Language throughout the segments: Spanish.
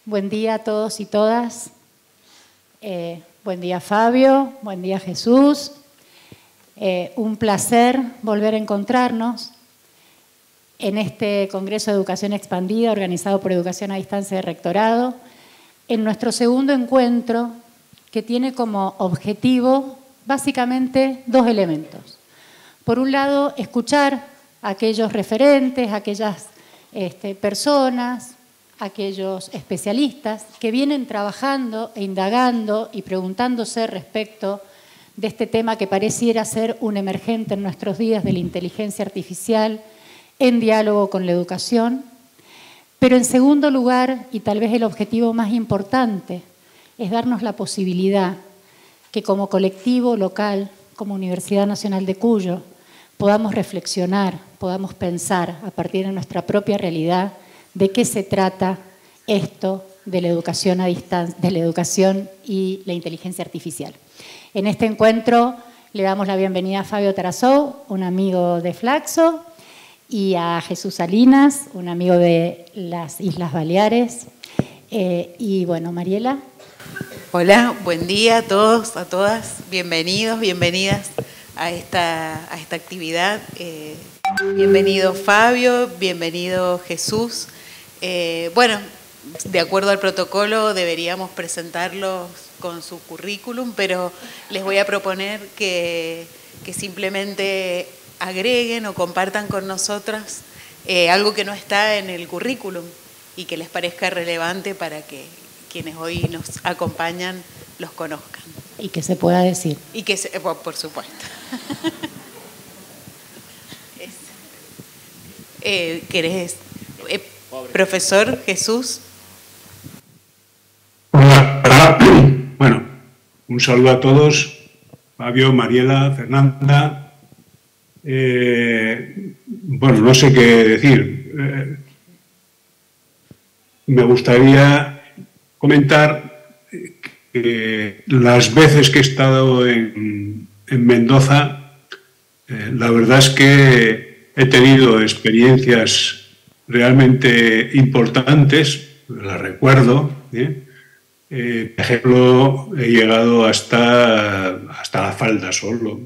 Buen día a todos y todas. Buen día, Fabio. Buen día, Jesús. Un placer volver a encontrarnos en este Congreso de Educación Expandida organizado por Educación a Distancia de Rectorado, en nuestro segundo encuentro que tiene como objetivo básicamente dos elementos. Por un lado, escuchar a aquellos referentes, a aquellas personas, aquellos especialistas que vienen trabajando e indagando y preguntándose respecto de este tema que pareciera ser un emergente en nuestros días de la inteligencia artificial en diálogo con la educación. Pero en segundo lugar, y tal vez el objetivo más importante, es darnos la posibilidad que como colectivo local, como Universidad Nacional de Cuyo, podamos reflexionar, podamos pensar a partir de nuestra propia realidad de qué se trata esto de la educación a distancia, de la educación y la inteligencia artificial. En este encuentro le damos la bienvenida a Fabio Tarazó, un amigo de Flaxo, y a Jesús Salinas, un amigo de las Islas Baleares. Y bueno, Mariela. Hola, buen día a todos, a todas. Bienvenidos, bienvenidas a esta actividad. Bienvenido Fabio, bienvenido Jesús. Bueno, de acuerdo al protocolo deberíamos presentarlos con su currículum, pero les voy a proponer que simplemente agreguen o compartan con nosotros algo que no está en el currículum y que les parezca relevante para que quienes hoy nos acompañan los conozcan. Y que se pueda decir. Y que por supuesto. ¿Querés, profesor Jesús? Hola. Bueno, un saludo a todos. Fabio, Mariela, Fernanda. Bueno, no sé qué decir. Me gustaría comentar que las veces que he estado en Mendoza, la verdad es que he tenido experiencias realmente importantes, las recuerdo. Por ejemplo, he llegado hasta la falda solo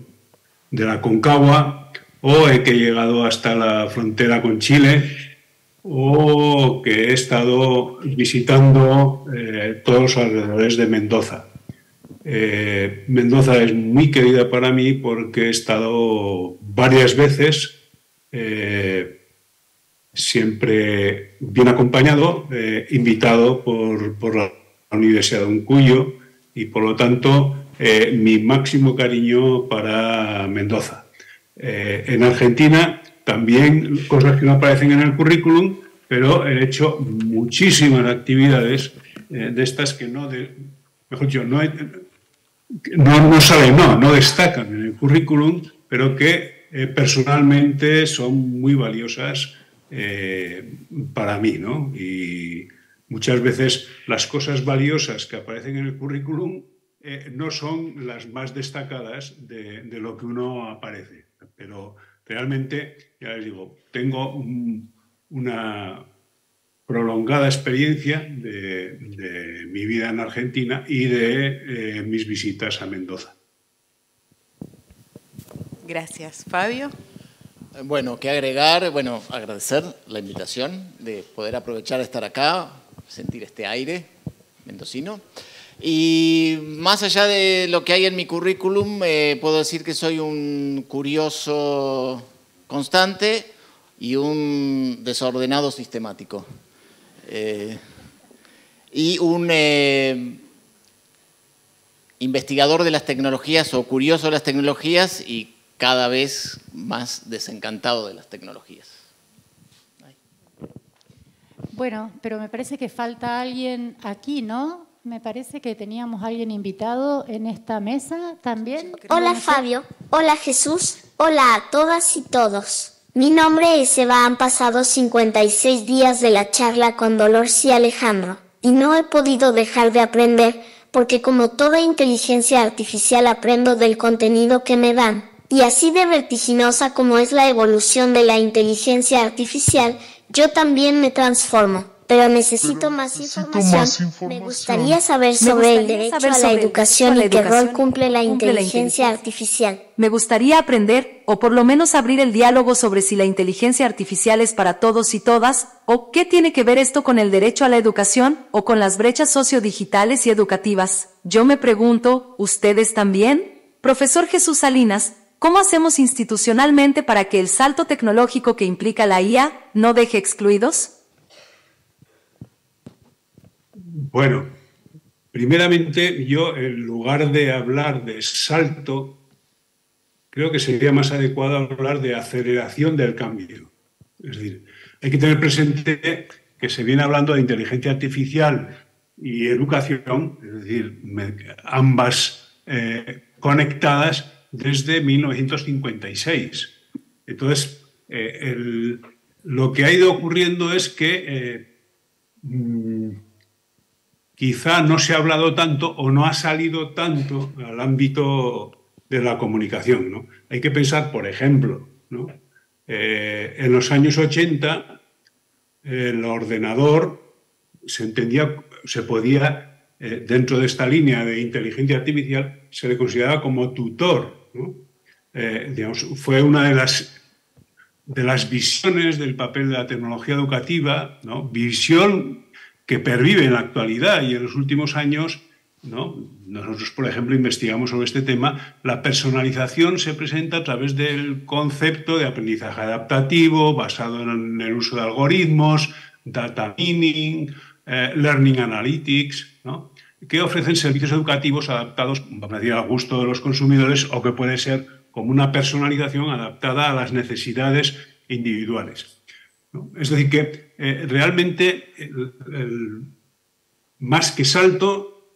de la Concagua, o que he llegado hasta la frontera con Chile, o que he estado visitando todos los alrededores de Mendoza. Mendoza es muy querida para mí porque he estado varias veces, siempre bien acompañado, invitado por la Universidad de Cuyo, y por lo tanto mi máximo cariño para Mendoza. En Argentina también cosas que no aparecen en el currículum, pero he hecho muchísimas actividades de estas que no destacan en el currículum, pero que personalmente son muy valiosas para mí, ¿no? Y muchas veces las cosas valiosas que aparecen en el currículum no son las más destacadas de lo que uno aparece. Pero realmente, ya les digo, tengo una prolongada experiencia de mi vida en Argentina y de mis visitas a Mendoza. Gracias. Fabio. Bueno, qué agregar, bueno, agradecer la invitación de poder aprovechar estar acá, sentir este aire mendocino. Y más allá de lo que hay en mi currículum, puedo decir que soy un curioso constante y un desordenado sistemático. Y un investigador de las tecnologías o curioso de las tecnologías y cada vez más desencantado de las tecnologías. Bueno, pero me parece que falta alguien aquí, ¿no? Me parece que teníamos a alguien invitado en esta mesa también. Hola Fabio, hola Jesús, hola a todas y todos. Mi nombre es Eva, han pasado 56 días de la charla con Dolores y Alejandro, y no he podido dejar de aprender, porque como toda inteligencia artificial aprendo del contenido que me dan, y así de vertiginosa como es la evolución de la inteligencia artificial, yo también me transformo. pero necesito más información. Me gustaría saber sobre el derecho a la educación y qué rol cumple la inteligencia artificial. Me gustaría aprender, o por lo menos abrir el diálogo sobre si la inteligencia artificial es para todos y todas, o qué tiene que ver esto con el derecho a la educación, o con las brechas sociodigitales y educativas. Yo me pregunto, ¿ustedes también? Profesor Jesús Salinas, ¿cómo hacemos institucionalmente para que el salto tecnológico que implica la IA no deje excluidos? Bueno, primeramente yo, en lugar de hablar de salto, creo que sería más adecuado hablar de aceleración del cambio. Es decir, hay que tener presente que se viene hablando de inteligencia artificial y educación, es decir, ambas conectadas desde 1956. Entonces, lo que ha ido ocurriendo es que quizá no se ha hablado tanto o no ha salido tanto al ámbito de la comunicación, ¿no? Hay que pensar, por ejemplo, ¿no? En los años 80 el ordenador se podía, dentro de esta línea de inteligencia artificial, se le consideraba como tutor, ¿no? Digamos, fue una de las visiones del papel de la tecnología educativa, ¿no? Visión que pervive en la actualidad y en los últimos años, ¿no? Nosotros, por ejemplo, investigamos sobre este tema. La personalización se presenta a través del concepto de aprendizaje adaptativo, basado en el uso de algoritmos, data mining, learning analytics, ¿no? Que ofrecen servicios educativos adaptados al gusto de los consumidores o que puede ser como una personalización adaptada a las necesidades individuales, ¿no? Es decir, que realmente más que salto,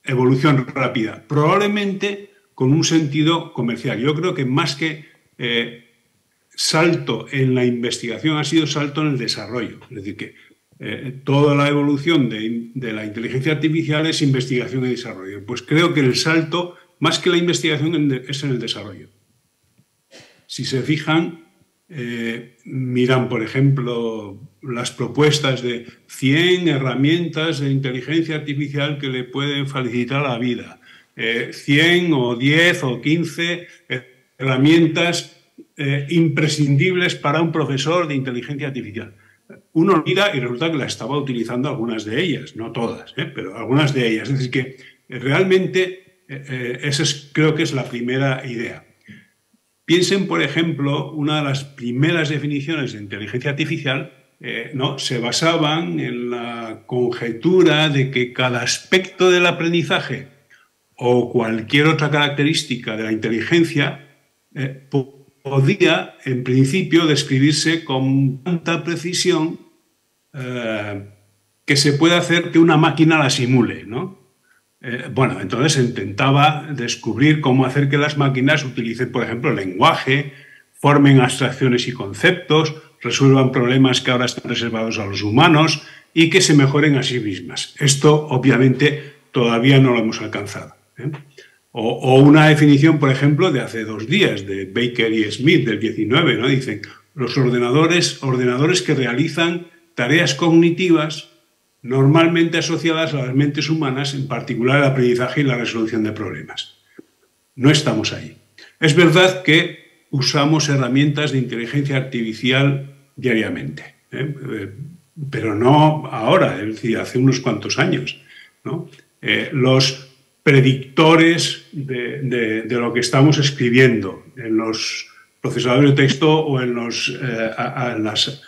evolución rápida, probablemente con un sentido comercial. Yo creo que más que salto en la investigación ha sido salto en el desarrollo. Es decir, que toda la evolución de la inteligencia artificial es investigación y desarrollo. Pues creo que el salto, más que la investigación, es en el desarrollo. Si se fijan, miran, por ejemplo, las propuestas de 100 herramientas de inteligencia artificial que le pueden facilitar la vida, 100 o 10 o 15 herramientas imprescindibles para un profesor de inteligencia artificial. Uno mira y resulta que las estaba utilizando algunas de ellas, no todas, pero algunas de ellas. Es decir, que realmente esa creo que es la primera idea. Piensen, por ejemplo, una de las primeras definiciones de inteligencia artificial se basaban en la conjetura de que cada aspecto del aprendizaje o cualquier otra característica de la inteligencia podía, en principio, describirse con tanta precisión que se puede hacer que una máquina la simule, ¿no? Bueno, entonces se intentaba descubrir cómo hacer que las máquinas utilicen, por ejemplo, el lenguaje, formen abstracciones y conceptos, resuelvan problemas que ahora están reservados a los humanos y que se mejoren a sí mismas. Esto, obviamente, todavía no lo hemos alcanzado, ¿eh? O una definición, por ejemplo, de hace 2 días, de Baker y Smith, del 19, ¿no? Dicen, los ordenadores que realizan tareas cognitivas normalmente asociadas a las mentes humanas, en particular el aprendizaje y la resolución de problemas. No estamos ahí. Es verdad que usamos herramientas de inteligencia artificial diariamente, pero no ahora, es decir, hace unos cuantos años, ¿no? Los predictores de lo que estamos escribiendo en los procesadores de texto o en las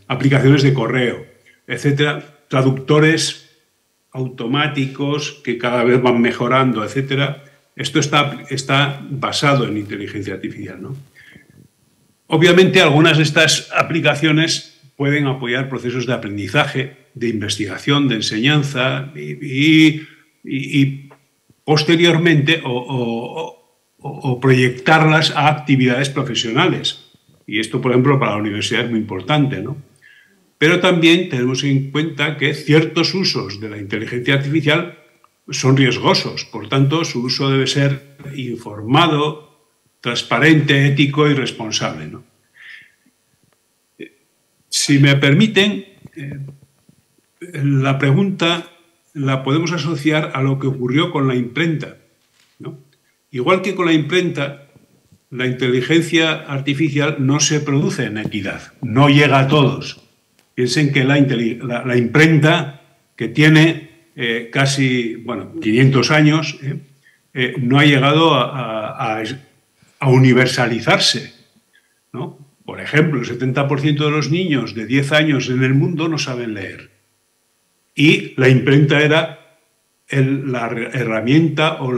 aplicaciones de correo, etcétera, traductores automáticos que cada vez van mejorando, etcétera. Esto está basado en inteligencia artificial, ¿no? Obviamente, algunas de estas aplicaciones pueden apoyar procesos de aprendizaje, de investigación, de enseñanza y posteriormente o proyectarlas a actividades profesionales. Y esto, por ejemplo, para la universidad es muy importante, ¿no? Pero también tenemos en cuenta que ciertos usos de la inteligencia artificial son riesgosos. Por tanto, su uso debe ser informado, transparente, ético y responsable, ¿no? Si me permiten, la pregunta la podemos asociar a lo que ocurrió con la imprenta, ¿no? Igual que con la imprenta, la inteligencia artificial no se produce en equidad, no llega a todos. Piensen que la imprenta, que tiene casi 500 años, no ha llegado a universalizarse, ¿no? Por ejemplo, el 70% de los niños de 10 años en el mundo no saben leer. Y la imprenta era la herramienta o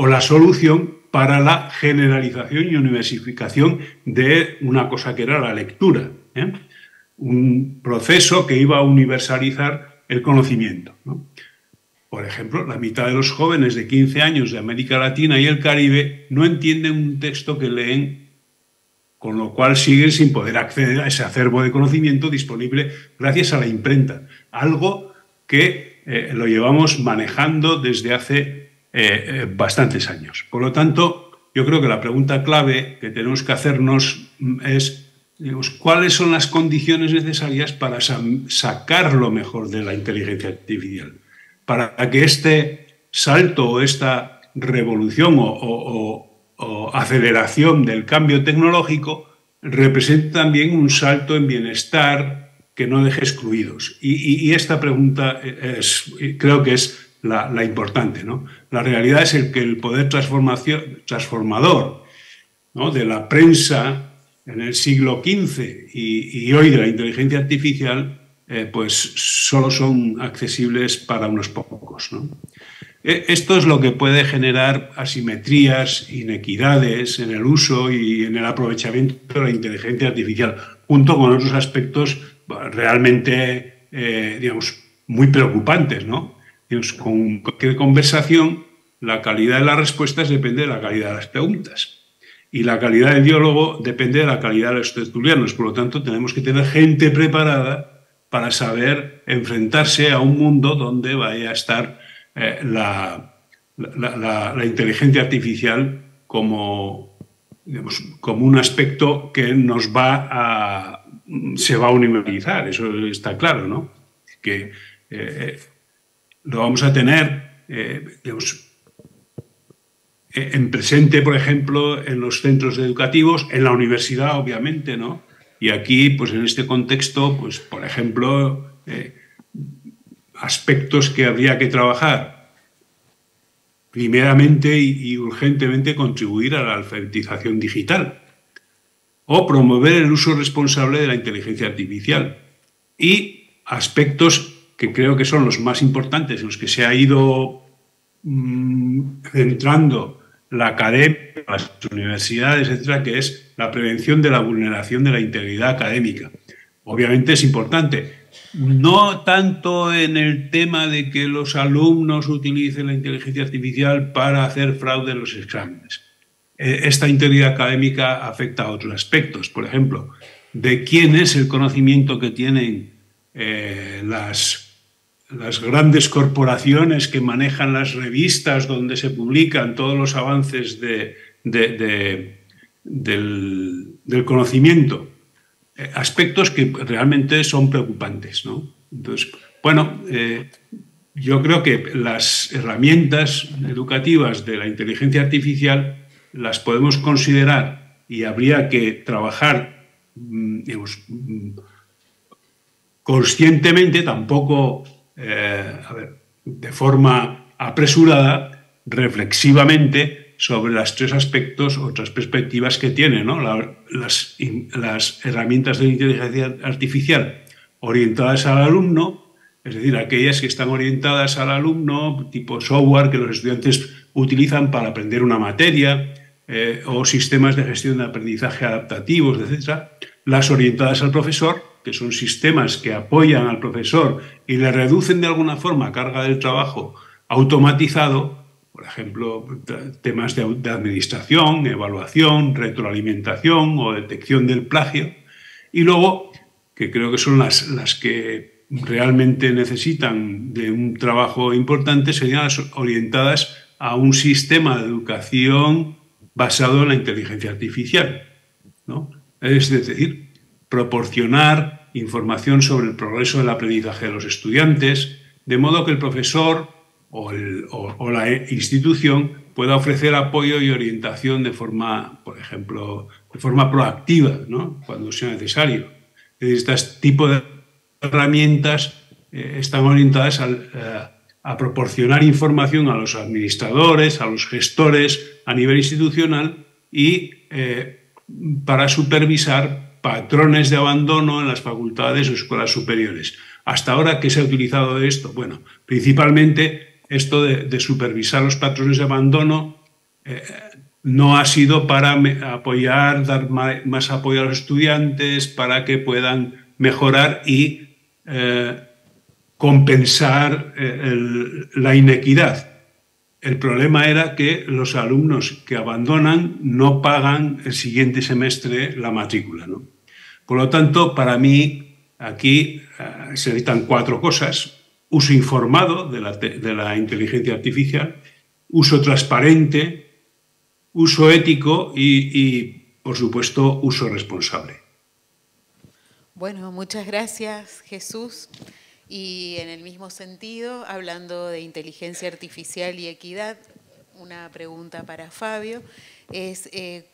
la solución para la generalización y universificación de una cosa que era la lectura, ¿eh? Un proceso que iba a universalizar el conocimiento, ¿no? Por ejemplo, la mitad de los jóvenes de 15 años de América Latina y el Caribe no entienden un texto que leen, con lo cual siguen sin poder acceder a ese acervo de conocimiento disponible gracias a la imprenta. Algo que lo llevamos manejando desde hace bastantes años. Por lo tanto, yo creo que la pregunta clave que tenemos que hacernos es, digamos, ¿cuáles son las condiciones necesarias para sacar lo mejor de la inteligencia artificial? Para que este salto o esta revolución o aceleración del cambio tecnológico represente también un salto en bienestar que no deje excluidos. Y esta pregunta creo que es la importante, ¿no? La realidad es que el poder transformador, ¿no?, de la prensa en el siglo XV y hoy de la inteligencia artificial, pues solo son accesibles para unos pocos, ¿no? Esto es lo que puede generar asimetrías, inequidades en el uso y en el aprovechamiento de la inteligencia artificial, junto con otros aspectos realmente, digamos, muy preocupantes, ¿no? Digamos, con cualquier conversación, la calidad de las respuestas depende de la calidad de las preguntas. Y la calidad del diálogo depende de la calidad de los tertulianos. Por lo tanto, tenemos que tener gente preparada para saber enfrentarse a un mundo donde vaya a estar la inteligencia artificial como, digamos, como un aspecto que se va a universalizar. Eso está claro, ¿no? Que lo vamos a tener, digamos, en presente, por ejemplo, en los centros educativos, en la universidad, obviamente, ¿no? Y aquí, pues en este contexto, pues por ejemplo, aspectos que habría que trabajar. Primeramente y urgentemente contribuir a la alfabetización digital o promover el uso responsable de la inteligencia artificial. Y aspectos que creo que son los más importantes, en los que se ha ido centrando la academia, las universidades, etcétera, que es la prevención de la vulneración de la integridad académica. Obviamente es importante, no tanto en el tema de que los alumnos utilicen la inteligencia artificial para hacer fraude en los exámenes. Esta integridad académica afecta a otros aspectos, por ejemplo, de quién es el conocimiento que tienen las grandes corporaciones que manejan las revistas donde se publican todos los avances del conocimiento. Aspectos que realmente son preocupantes, ¿no? Entonces, bueno, yo creo que las herramientas educativas de la inteligencia artificial las podemos considerar y habría que trabajar, digamos, conscientemente, tampoco de forma apresurada, reflexivamente, sobre los tres aspectos o tres perspectivas que tienen, ¿no? Las herramientas de la inteligencia artificial orientadas al alumno, es decir, aquellas que están orientadas al alumno, tipo software que los estudiantes utilizan para aprender una materia, o sistemas de gestión de aprendizaje adaptativos, etc. Las orientadas al profesor, que son sistemas que apoyan al profesor y le reducen de alguna forma carga del trabajo automatizado, por ejemplo, temas de administración, evaluación, retroalimentación o detección del plagio. Y luego, que creo que son las que realmente necesitan de un trabajo importante, serían las orientadas a un sistema de educación basado en la inteligencia artificial, ¿no? Es decir, proporcionar información sobre el progreso del aprendizaje de los estudiantes, de modo que el profesor o la institución pueda ofrecer apoyo y orientación de forma, por ejemplo, de forma proactiva, ¿no?, cuando sea necesario. Este tipo de herramientas están orientadas a proporcionar información a los administradores, a los gestores a nivel institucional y para supervisar patrones de abandono en las facultades o escuelas superiores. Hasta ahora, ¿qué se ha utilizado de esto? Bueno, principalmente esto de supervisar los patrones de abandono no ha sido para apoyar, dar más apoyo a los estudiantes para que puedan mejorar y compensar la inequidad. El problema era que los alumnos que abandonan no pagan el siguiente semestre la matrícula, ¿no? Por lo tanto, para mí, aquí se necesitan 4 cosas: uso informado de la inteligencia artificial, uso transparente, uso ético y, por supuesto, uso responsable. Bueno, muchas gracias, Jesús. Y en el mismo sentido, hablando de inteligencia artificial y equidad, una pregunta para Fabio es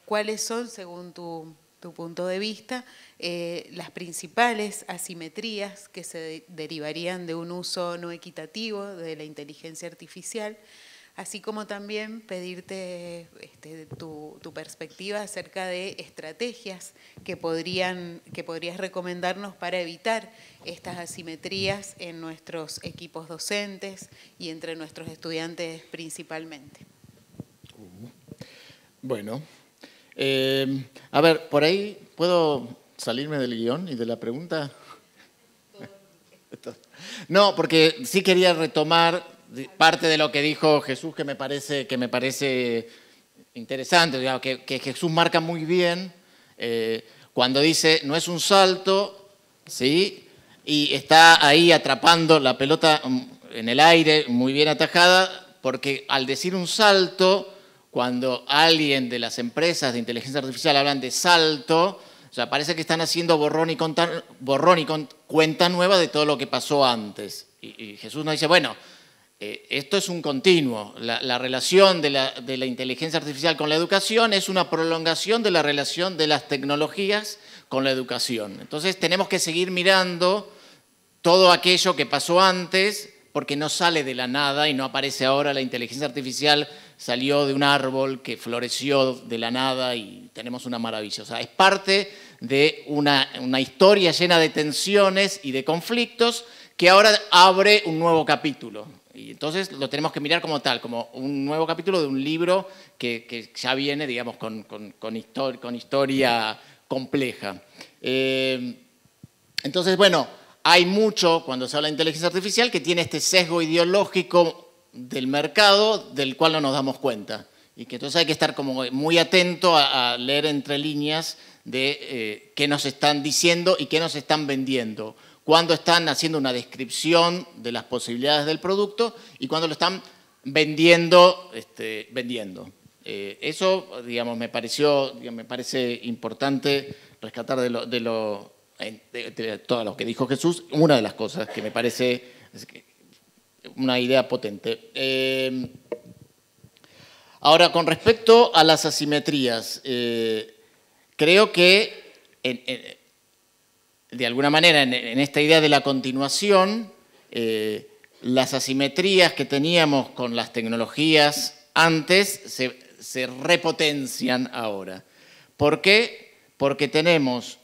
¿cuáles son, según tu punto de vista, las principales asimetrías que se derivarían de un uso no equitativo de la inteligencia artificial? Así como también pedirte tu perspectiva acerca de estrategias que podrías recomendarnos para evitar estas asimetrías en nuestros equipos docentes y entre nuestros estudiantes principalmente. Bueno, a ver, por ahí, ¿puedo salirme del guión y de la pregunta? No, porque sí quería retomar parte de lo que dijo Jesús, que me parece interesante, digamos, que Jesús marca muy bien cuando dice, no es un salto, ¿sí?, y está ahí atrapando la pelota en el aire, muy bien atajada, porque al decir un salto, cuando alguien de las empresas de inteligencia artificial hablan de salto, o sea, parece que están haciendo borrón y cuenta nueva de todo lo que pasó antes. Y Jesús nos dice, bueno, esto es un continuo. La relación de la inteligencia artificial con la educación es una prolongación de la relación de las tecnologías con la educación. Entonces tenemos que seguir mirando todo aquello que pasó antes, porque no sale de la nada y no aparece ahora. La inteligencia artificial salió de un árbol que floreció de la nada y tenemos una maravilla. O sea, es parte de una historia llena de tensiones y de conflictos que ahora abre un nuevo capítulo. Y entonces lo tenemos que mirar como tal, como un nuevo capítulo de un libro que ya viene, digamos, con historia compleja. Entonces, bueno, hay mucho, cuando se habla de inteligencia artificial, que tiene este sesgo ideológico del mercado del cual no nos damos cuenta. Y que entonces hay que estar como muy atento a leer entre líneas de qué nos están diciendo y qué nos están vendiendo. Cuando están haciendo una descripción de las posibilidades del producto y cuando lo están vendiendo. Eso, digamos, me parece importante rescatar de todo lo que dijo Jesús. Una de las cosas que me parece una idea potente. Ahora, con respecto a las asimetrías, creo que de alguna manera en esta idea de la continuación, las asimetrías que teníamos con las tecnologías antes se repotencian ahora. ¿Por qué? Porque tenemos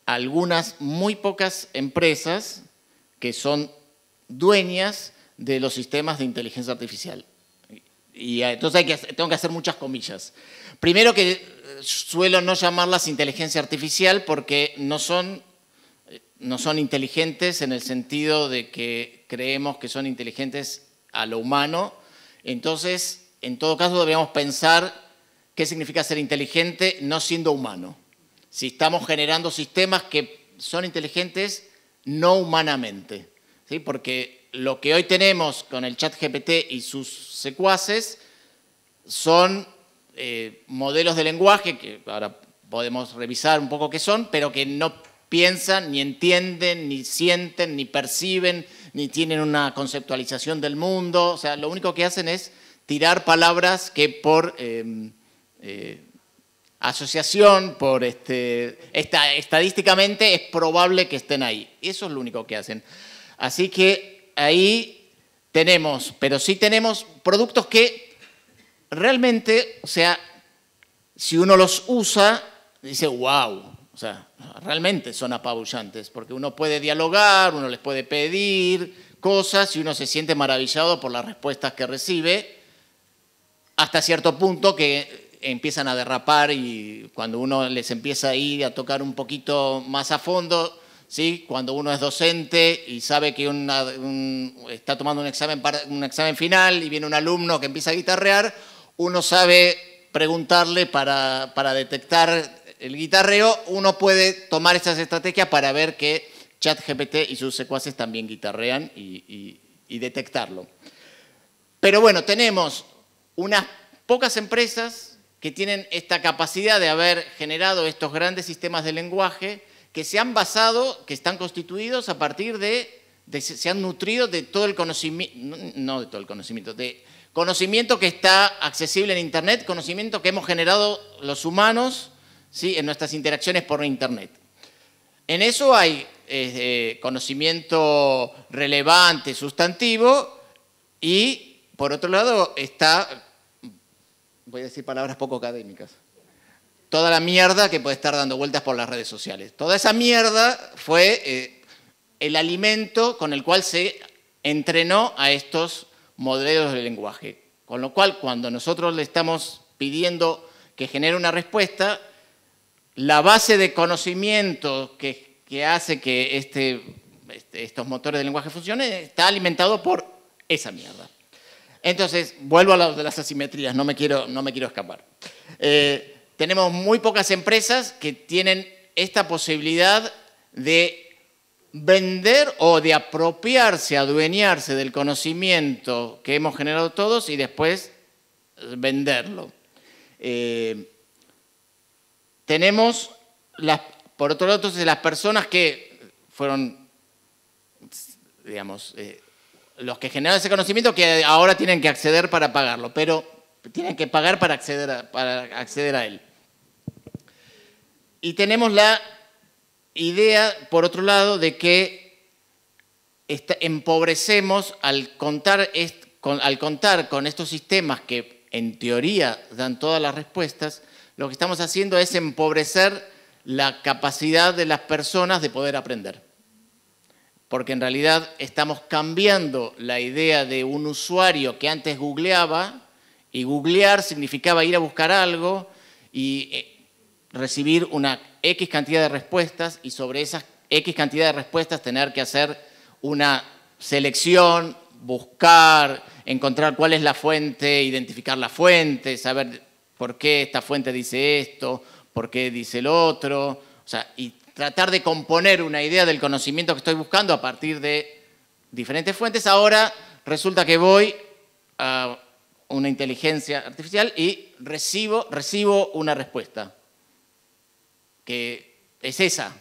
algunas muy pocas empresas que son dueñas de los sistemas de inteligencia artificial. Y entonces tengo que hacer muchas comillas. Primero, que suelo no llamarlas inteligencia artificial porque no son inteligentes en el sentido de que creemos que son inteligentes a lo humano. Entonces, en todo caso, deberíamos pensar qué significa ser inteligente no siendo humano. Si estamos generando sistemas que son inteligentes no humanamente, ¿sí? Porque lo que hoy tenemos con el ChatGPT y sus secuaces son modelos de lenguaje, que ahora podemos revisar un poco qué son, pero que no piensan, ni entienden, ni sienten, ni perciben, ni tienen una conceptualización del mundo. O sea, lo único que hacen es tirar palabras que por asociación, por estadísticamente es probable que estén ahí. Eso es lo único que hacen. Así que ahí tenemos, pero sí tenemos productos que realmente, o sea, si uno los usa, dice, wow, o sea, realmente son apabullantes, porque uno puede dialogar, uno les puede pedir cosas y uno se siente maravillado por las respuestas que recibe, hasta cierto punto que empiezan a derrapar y cuando uno les empieza a ir a tocar un poquito más a fondo, ¿sí? Cuando uno es docente y sabe que está tomando un examen final y viene un alumno que empieza a guitarrear, uno sabe preguntarle para detectar el guitarreo, uno puede tomar esas estrategias para ver que ChatGPT y sus secuaces también guitarrean y detectarlo. Pero bueno, tenemos unas pocas empresas que tienen esta capacidad de haber generado estos grandes sistemas de lenguaje que se han basado, que están constituidos a partir se han nutrido de todo el conocimiento, no de todo el conocimiento, de conocimiento que está accesible en Internet, conocimiento que hemos generado los humanos, ¿sí? En nuestras interacciones por Internet. En eso hay conocimiento relevante, sustantivo, y por otro lado está, voy a decir palabras poco académicas, toda la mierda que puede estar dando vueltas por las redes sociales. Toda esa mierda fue el alimento con el cual se entrenó a estos modelos de lenguaje. Con lo cual, cuando nosotros le estamos pidiendo que genere una respuesta, la base de conocimiento que hace que estos motores de lenguaje funcionen está alimentado por esa mierda. Entonces, vuelvo a lo de las asimetrías, no me quiero escapar. Tenemos muy pocas empresas que tienen esta posibilidad de vender o de apropiarse, adueñarse del conocimiento que hemos generado todos y después venderlo. Tenemos, por otro lado, entonces, las personas que fueron, digamos, los que generaron ese conocimiento que ahora tienen que acceder para pagarlo, pero tienen que pagar para acceder a él. Y tenemos la idea, por otro lado, de que empobrecemos al contar con estos sistemas que en teoría dan todas las respuestas, lo que estamos haciendo es empobrecer la capacidad de las personas de poder aprender. Porque en realidad estamos cambiando la idea de un usuario que antes googleaba, y googlear significaba ir a buscar algo y recibir una X cantidad de respuestas, y sobre esas X cantidad de respuestas tener que hacer una selección, buscar, encontrar cuál es la fuente, identificar la fuente, saber por qué esta fuente dice esto, por qué dice el otro, o sea, y tratar de componer una idea del conocimiento que estoy buscando a partir de diferentes fuentes. Ahora resulta que voy a una inteligencia artificial y recibo una respuesta, que es esa.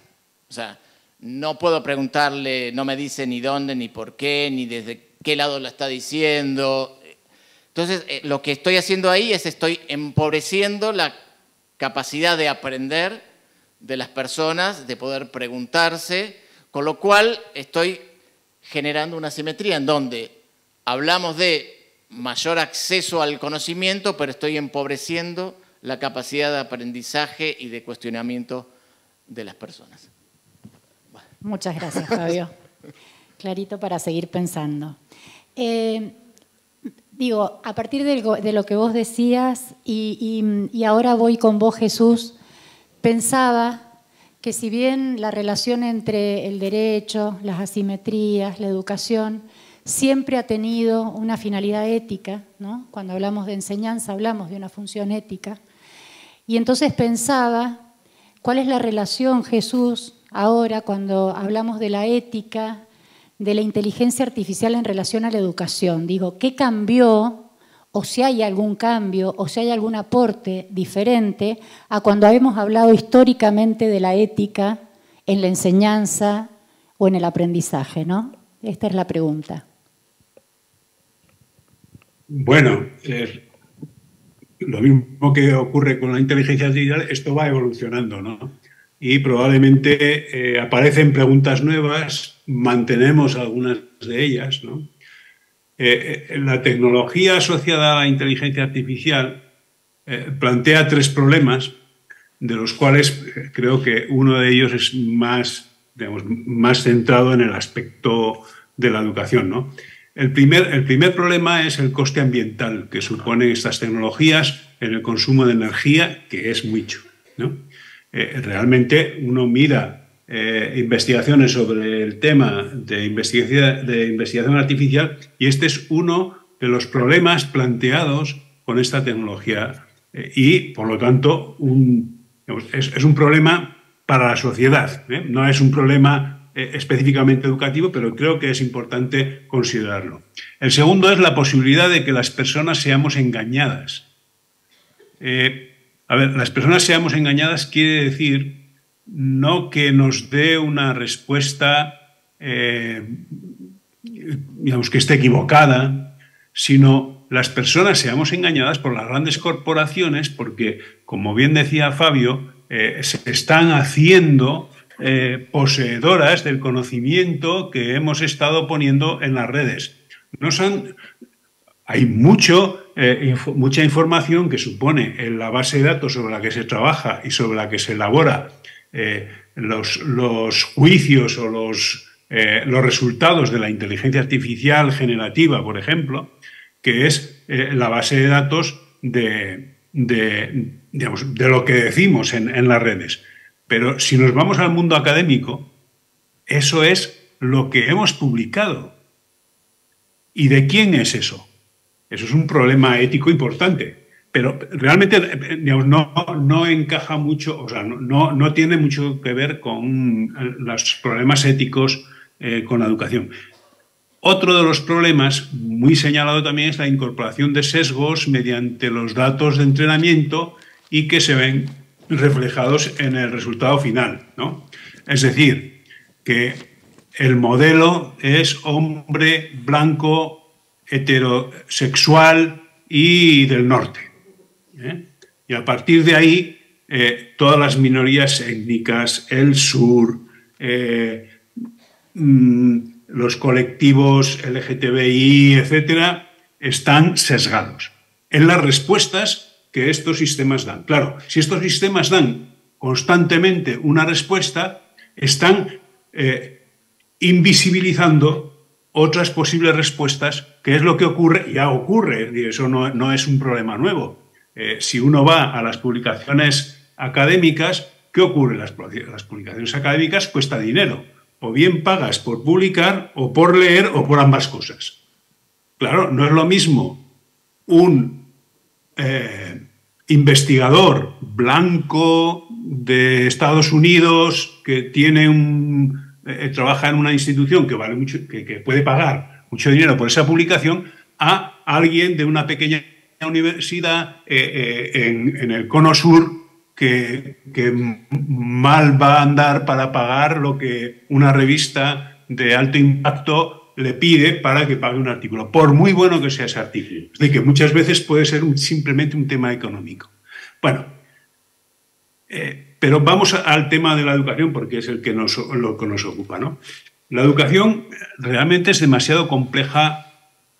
O sea, no puedo preguntarle, no me dice ni dónde, ni por qué, ni desde qué lado la está diciendo. Entonces, lo que estoy haciendo ahí es estoy empobreciendo la capacidad de aprender de las personas, de poder preguntarse, con lo cual estoy generando una asimetría en donde hablamos de mayor acceso al conocimiento, pero estoy empobreciendo la capacidad de aprendizaje y de cuestionamiento de las personas. Muchas gracias, Fabio. Clarito para seguir pensando. Digo, a partir de lo que vos decías, y ahora voy con vos, Jesús, pensaba que si bien la relación entre el derecho, las asimetrías, la educación, siempre ha tenido una finalidad ética, ¿no? Cuando hablamos de enseñanza hablamos de una función ética. Y entonces pensaba, ¿cuál es la relación, Jesús, ahora cuando hablamos de la ética, de la inteligencia artificial en relación a la educación? Digo, ¿qué cambió o si hay algún cambio, o si hay algún aporte diferente a cuando hemos hablado históricamente de la ética en la enseñanza o en el aprendizaje, ¿no? Esta es la pregunta. Bueno, lo mismo que ocurre con la inteligencia artificial, esto va evolucionando, ¿no? Y probablemente aparecen preguntas nuevas, mantenemos algunas de ellas, ¿no? La tecnología asociada a la inteligencia artificial plantea tres problemas, de los cuales creo que uno de ellos es más, digamos, más centrado en el aspecto de la educación, ¿no? El primer problema es el coste ambiental que suponen estas tecnologías en el consumo de energía, que es mucho, ¿no? Realmente uno mira investigaciones sobre el tema de investigación artificial y este es uno de los problemas planteados con esta tecnología y, por lo tanto, es un problema para la sociedad, ¿eh? No es un problema específicamente educativo, pero creo que es importante considerarlo. El segundo es la posibilidad de que las personas seamos engañadas. Las personas seamos engañadas quiere decir no que nos dé una respuesta, digamos, que esté equivocada, sino las personas seamos engañadas por las grandes corporaciones porque, como bien decía Fabio, se están haciendo poseedoras del conocimiento que hemos estado poniendo en las redes. Hay mucha información que supone en la base de datos sobre la que se trabaja y sobre la que se elabora los juicios o los resultados de la inteligencia artificial generativa, por ejemplo, que es la base de datos de lo que decimos en las redes. Pero si nos vamos al mundo académico, eso es lo que hemos publicado. ¿Y de quién es eso? Eso es un problema ético importante. Pero realmente, digamos, no encaja mucho, o sea, no tiene mucho que ver con los problemas éticos con la educación. Otro de los problemas, muy señalado también, es la incorporación de sesgos mediante los datos de entrenamiento y que se ven reflejados en el resultado final, ¿no? Es decir, que el modelo es hombre blanco, heterosexual y del norte, ¿eh? Y a partir de ahí, todas las minorías étnicas, el sur, los colectivos LGTBI, etcétera, están sesgados en las respuestas que estos sistemas dan. Claro, si estos sistemas dan constantemente una respuesta, están invisibilizando otras posibles respuestas, que es lo que ocurre, ya ocurre, y eso no es un problema nuevo. Si uno va a las publicaciones académicas, ¿qué ocurre? Las publicaciones académicas cuesta dinero. O bien pagas por publicar, o por leer, o por ambas cosas. Claro, no es lo mismo un investigador blanco de Estados Unidos que trabaja en una institución que vale mucho, que puede pagar mucho dinero por esa publicación, a alguien de una pequeña universidad en el cono sur que mal va a andar para pagar lo que una revista de alto impacto le pide para que pague un artículo, por muy bueno que sea ese artículo. Es decir, que muchas veces puede ser simplemente un tema económico. Bueno, pero vamos al tema de la educación porque es lo que nos ocupa, ¿no? La educación realmente es demasiado compleja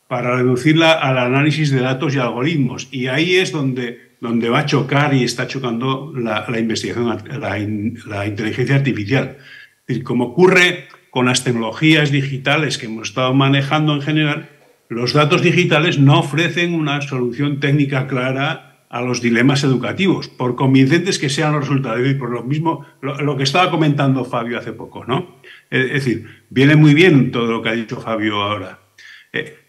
para reducirla al análisis de datos y algoritmos, y ahí es donde va a chocar y está chocando la investigación, la inteligencia artificial. Es decir, como ocurre con las tecnologías digitales que hemos estado manejando en general, los datos digitales no ofrecen una solución técnica clara a los dilemas educativos, por convincentes que sean los resultados. Y por lo mismo, lo que estaba comentando Fabio hace poco, ¿no? Es decir, viene muy bien todo lo que ha dicho Fabio ahora.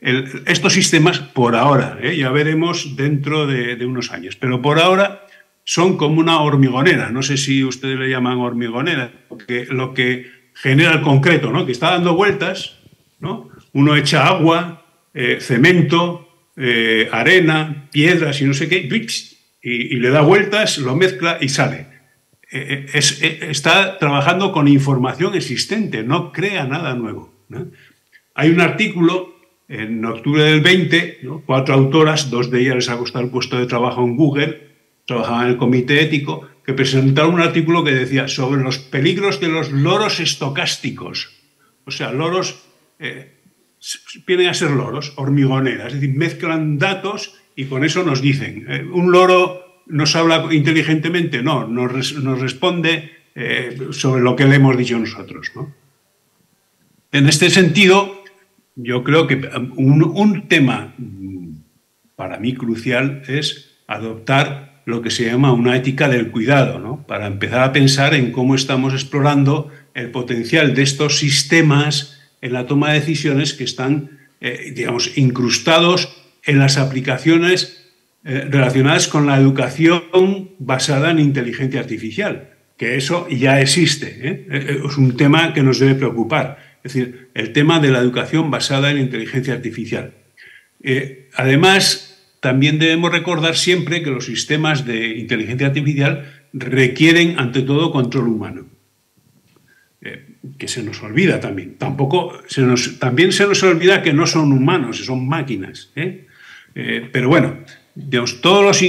Estos sistemas, por ahora, ya veremos dentro de unos años, pero por ahora son como una hormigonera. No sé si ustedes le llaman hormigonera, lo que genera el concreto, ¿no? Que está dando vueltas, ¿no? Uno echa agua, cemento, arena, piedras y no sé qué, y le da vueltas, lo mezcla y sale. Está trabajando con información existente, no crea nada nuevo, ¿no? Hay un artículo en octubre del 20, ¿no? 4 autoras, 2 de ellas les ha costado el puesto de trabajo en Google, trabajaban en el comité ético, que presentaron un artículo que decía sobre los peligros de los loros estocásticos. O sea, loros, vienen a ser loros, hormigoneras, es decir, mezclan datos y con eso nos dicen. Un loro nos habla inteligentemente, no, nos responde sobre lo que le hemos dicho nosotros, ¿no? En este sentido, yo creo que un tema para mí crucial es adoptar lo que se llama una ética del cuidado, ¿no? Para empezar a pensar en cómo estamos explorando el potencial de estos sistemas en la toma de decisiones que están, digamos, incrustados en las aplicaciones relacionadas con la educación basada en inteligencia artificial, que eso ya existe, es un tema que nos debe preocupar, es decir, el tema de la educación basada en inteligencia artificial. Además, también debemos recordar siempre que los sistemas de inteligencia artificial requieren, ante todo, control humano, que se nos olvida también. También se nos olvida que no son humanos, son máquinas, pero bueno, digamos, todos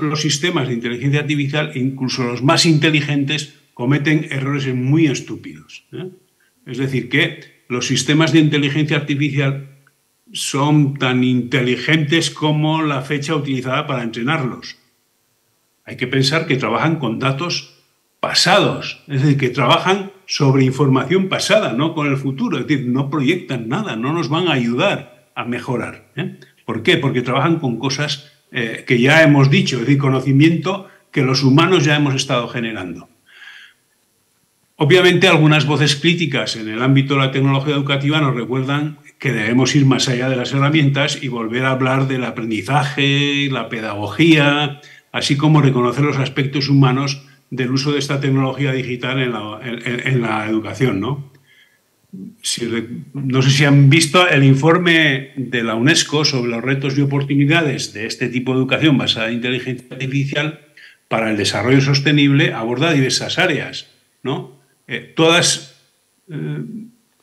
los sistemas de inteligencia artificial, incluso los más inteligentes, cometen errores muy estúpidos, Es decir, que los sistemas de inteligencia artificial son tan inteligentes como la fecha utilizada para entrenarlos. Hay que pensar que trabajan con datos pasados, es decir, que trabajan sobre información pasada, no con el futuro, es decir, no proyectan nada, no nos van a ayudar a mejorar. ¿Por qué? Porque trabajan con cosas que ya hemos dicho, es decir, conocimiento que los humanos ya hemos estado generando. Obviamente, algunas voces críticas en el ámbito de la tecnología educativa nos recuerdan que debemos ir más allá de las herramientas y volver a hablar del aprendizaje, la pedagogía, así como reconocer los aspectos humanos del uso de esta tecnología digital en la educación, ¿no? No sé si han visto el informe de la UNESCO sobre los retos y oportunidades de este tipo de educación basada en inteligencia artificial para el desarrollo sostenible, aborda diversas áreas, ¿no? Todas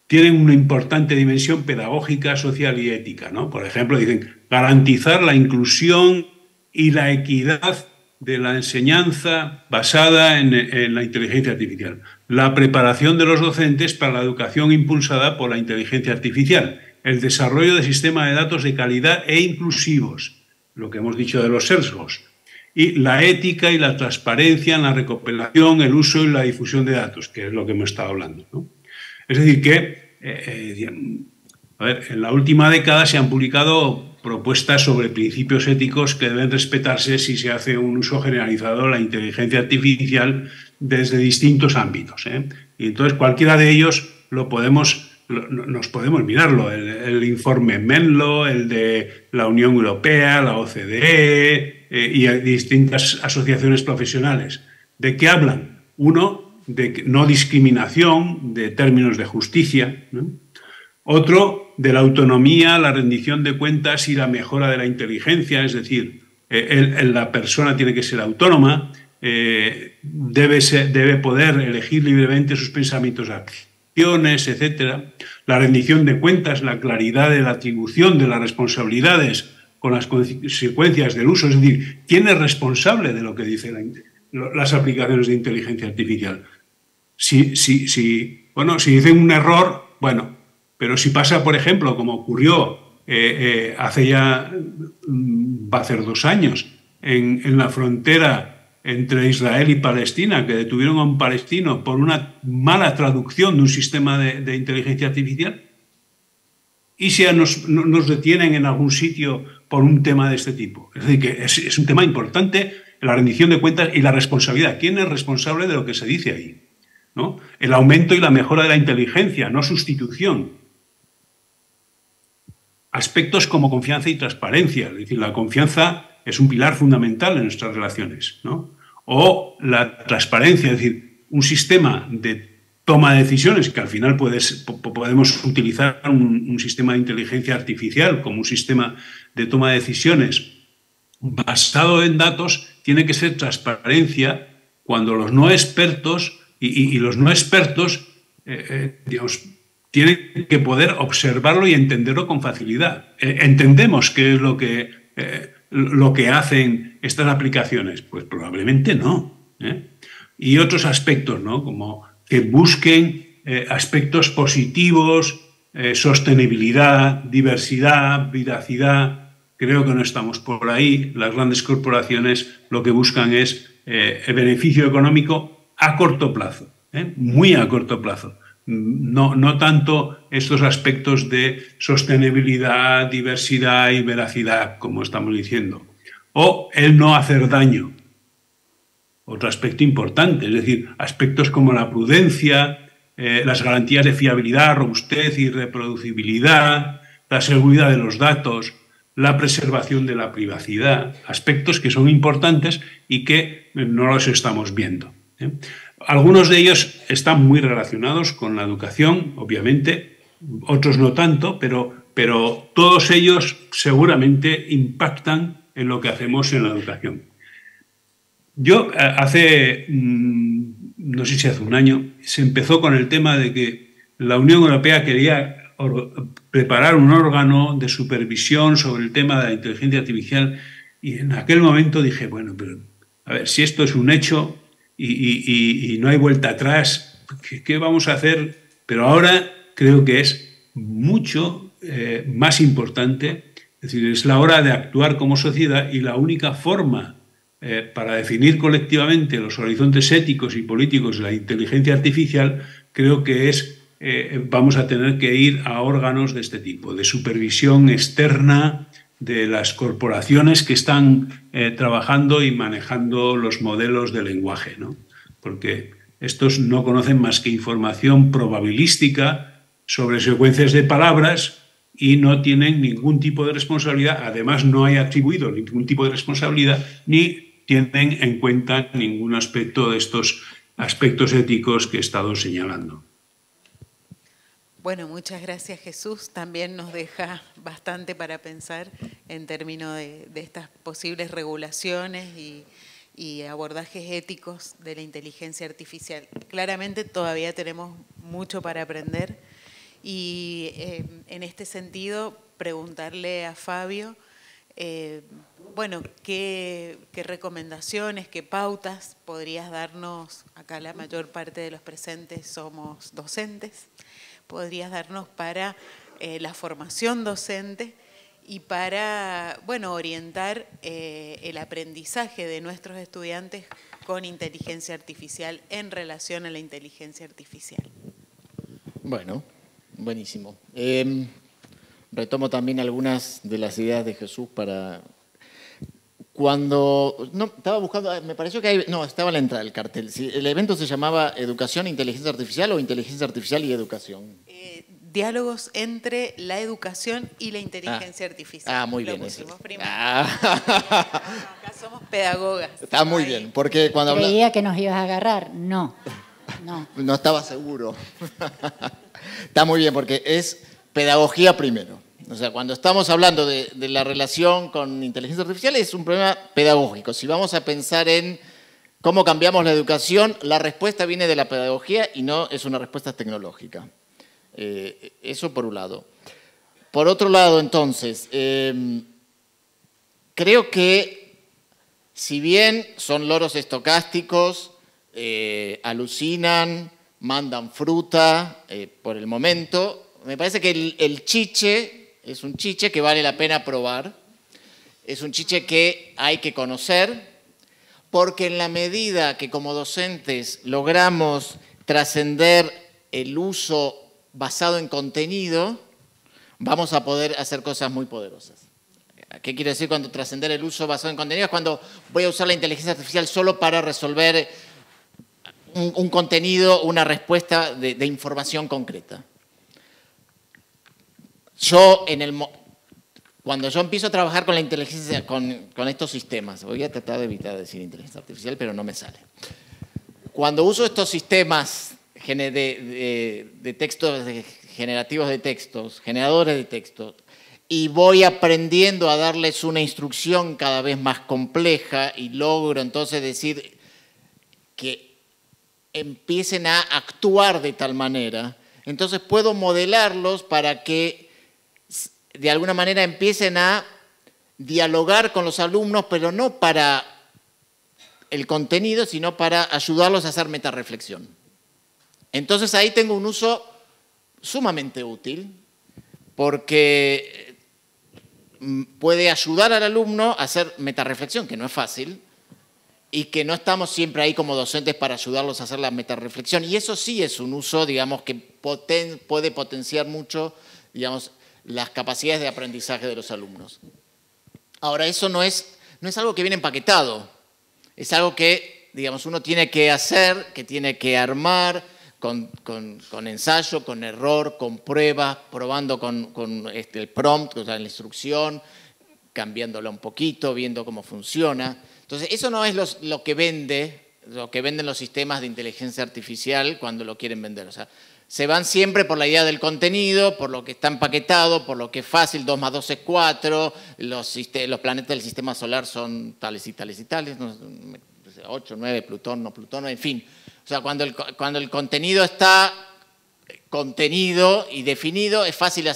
tienen una importante dimensión pedagógica, social y ética, ¿no? Por ejemplo, dicen garantizar la inclusión y la equidad de la enseñanza basada en la inteligencia artificial, la preparación de los docentes para la educación impulsada por la inteligencia artificial, el desarrollo de sistemas de datos de calidad e inclusivos, lo que hemos dicho de los sesgos, y la ética y la transparencia en la recopilación, el uso y la difusión de datos, que es lo que hemos estado hablando, ¿no? Es decir, que en la última década se han publicado propuestas sobre principios éticos que deben respetarse si se hace un uso generalizado de la inteligencia artificial desde distintos ámbitos, Y entonces cualquiera de ellos nos podemos mirarlo, el informe Menlo, el de la Unión Europea, la OCDE y distintas asociaciones profesionales. ¿De qué hablan? Uno, de no discriminación, de términos de justicia, ¿no? Otro, de la autonomía, la rendición de cuentas y la mejora de la inteligencia, es decir, la persona tiene que ser autónoma, debe poder elegir libremente sus pensamientos, acciones, etc. La rendición de cuentas, la claridad de la atribución de las responsabilidades con las consecuencias del uso, es decir, quién es responsable de lo que dicen las aplicaciones de inteligencia artificial. Si dicen un error, bueno, pero si pasa, por ejemplo, como ocurrió va a ser 2 años, en la frontera entre Israel y Palestina, que detuvieron a un palestino por una mala traducción de un sistema de inteligencia artificial, y si nos detienen en algún sitio por un tema de este tipo. Es decir, que es un tema importante, la rendición de cuentas y la responsabilidad. ¿Quién es responsable de lo que se dice ahí? ¿No? El aumento y la mejora de la inteligencia, no sustitución. Aspectos como confianza y transparencia, es decir, la confianza es un pilar fundamental en nuestras relaciones, ¿no? O la transparencia, es decir, un sistema de toma de decisiones, que al final podemos utilizar un sistema de inteligencia artificial como un sistema de toma de decisiones basado en datos, tiene que ser transparencia cuando los no expertos y los no expertos, digamos, tienen que poder observarlo y entenderlo con facilidad. ¿Entendemos qué es lo que hacen estas aplicaciones? Pues probablemente no. Y otros aspectos, ¿no? Como que busquen aspectos positivos, sostenibilidad, diversidad, veracidad. Creo que no estamos por ahí. Las grandes corporaciones lo que buscan es el beneficio económico a corto plazo, muy a corto plazo. No tanto estos aspectos de sostenibilidad, diversidad y veracidad, como estamos diciendo. O el no hacer daño. Otro aspecto importante, es decir, aspectos como la prudencia, las garantías de fiabilidad, robustez y reproducibilidad, la seguridad de los datos, la preservación de la privacidad, aspectos que son importantes y que no los estamos viendo. Algunos de ellos están muy relacionados con la educación, obviamente, otros no tanto, pero todos ellos seguramente impactan en lo que hacemos en la educación. Yo no sé si hace un año, se empezó con el tema de que la Unión Europea quería preparar un órgano de supervisión sobre el tema de la inteligencia artificial y en aquel momento dije, bueno, pero a ver, si esto es un hecho y no hay vuelta atrás, ¿qué vamos a hacer? Pero ahora creo que es mucho más importante, es decir, es la hora de actuar como sociedad y la única forma para definir colectivamente los horizontes éticos y políticos de la inteligencia artificial, creo que vamos a tener que ir a órganos de este tipo, de supervisión externa de las corporaciones que están trabajando y manejando los modelos de lenguaje, ¿no? Porque estos no conocen más que información probabilística sobre secuencias de palabras y no tienen ningún tipo de responsabilidad, además no hay atribuido ningún tipo de responsabilidad ni tienen en cuenta ningún aspecto de estos aspectos éticos que he estado señalando. Bueno, muchas gracias, Jesús. También nos deja bastante para pensar en términos de estas posibles regulaciones y abordajes éticos de la inteligencia artificial. Claramente todavía tenemos mucho para aprender y en este sentido preguntarle a Fabio, bueno, ¿qué recomendaciones, qué pautas podrías darnos? Acá la mayor parte de los presentes somos docentes. ¿Podrías darnos para la formación docente y para, bueno, orientar el aprendizaje de nuestros estudiantes con inteligencia artificial en relación a la inteligencia artificial? Bueno, buenísimo. Retomo también algunas de las ideas de Jesús para... Cuando... No, estaba buscando... Me pareció que hay... No, estaba a la entrada del cartel. Sí, el evento se llamaba Educación, Inteligencia Artificial o Inteligencia Artificial y Educación. Diálogos entre la educación y la inteligencia artificial. Muy bien. Lo pusimos primero. Acá somos pedagogas. Está muy bien, porque cuando... Creía que nos ibas a agarrar. No. No estaba seguro. Está muy bien, porque es pedagogía primero. O sea, cuando estamos hablando de la relación con inteligencia artificial es un problema pedagógico. Si vamos a pensar en cómo cambiamos la educación, la respuesta viene de la pedagogía y no es una respuesta tecnológica. Eso por un lado. Por otro lado, entonces, creo que si bien son loros estocásticos, alucinan, mandan fruta por el momento, me parece que el chiche es un chiche que vale la pena probar, es un chiche que hay que conocer, porque en la medida que como docentes logramos trascender el uso basado en contenido, vamos a poder hacer cosas muy poderosas. ¿Qué quiero decir cuando trascender el uso basado en contenido? Es cuando voy a usar la inteligencia artificial solo para resolver un contenido, una respuesta de información concreta. Cuando yo empiezo a trabajar con la inteligencia, con estos sistemas, voy a tratar de evitar decir inteligencia artificial, pero no me sale. Cuando uso estos sistemas de textos generativos de textos, generadores de textos, y voy aprendiendo a darles una instrucción cada vez más compleja y logro entonces decir que empiecen a actuar de tal manera, entonces puedo modelarlos para que de alguna manera empiecen a dialogar con los alumnos, pero no para el contenido, sino para ayudarlos a hacer metarreflexión. Entonces ahí tengo un uso sumamente útil, porque puede ayudar al alumno a hacer metarreflexión, que no es fácil, y que no estamos siempre ahí como docentes para ayudarlos a hacer la metarreflexión. Y eso sí es un uso, digamos, que puede potenciar mucho, digamos, las capacidades de aprendizaje de los alumnos. Ahora, eso no es algo que viene empaquetado, es algo que, digamos, uno tiene que hacer, que tiene que armar con ensayo, con error, con pruebas, probando con el prompt, o sea, la instrucción, cambiándola un poquito, viendo cómo funciona. Entonces, eso no es lo que venden los sistemas de inteligencia artificial cuando lo quieren vender. O sea, se van siempre por la idea del contenido, por lo que está empaquetado, por lo que es fácil, 2 más 2 es 4, los planetas del sistema solar son tales y tales y tales, 8, 9, Plutón, no Plutón, en fin. O sea, cuando el contenido está contenido y definido, es fácil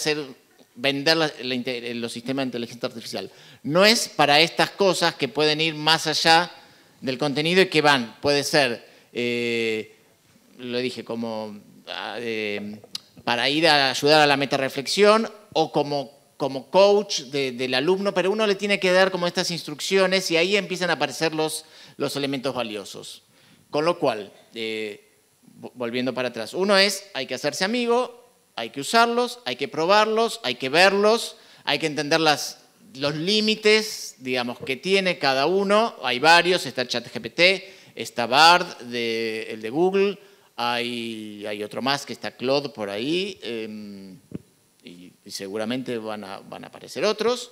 vender los sistemas de inteligencia artificial. No es para estas cosas que pueden ir más allá del contenido y que puede ser, lo dije, como para ir a ayudar a la metarreflexión o como coach del alumno, pero uno le tiene que dar como estas instrucciones y ahí empiezan a aparecer los elementos valiosos. Con lo cual, volviendo para atrás, hay que hacerse amigo, hay que usarlos, hay que probarlos, hay que verlos, hay que entender los límites, digamos, que tiene cada uno. Hay varios, está el ChatGPT, está Bard, el de Google, hay otro más que está Claude por ahí, y seguramente van a aparecer otros.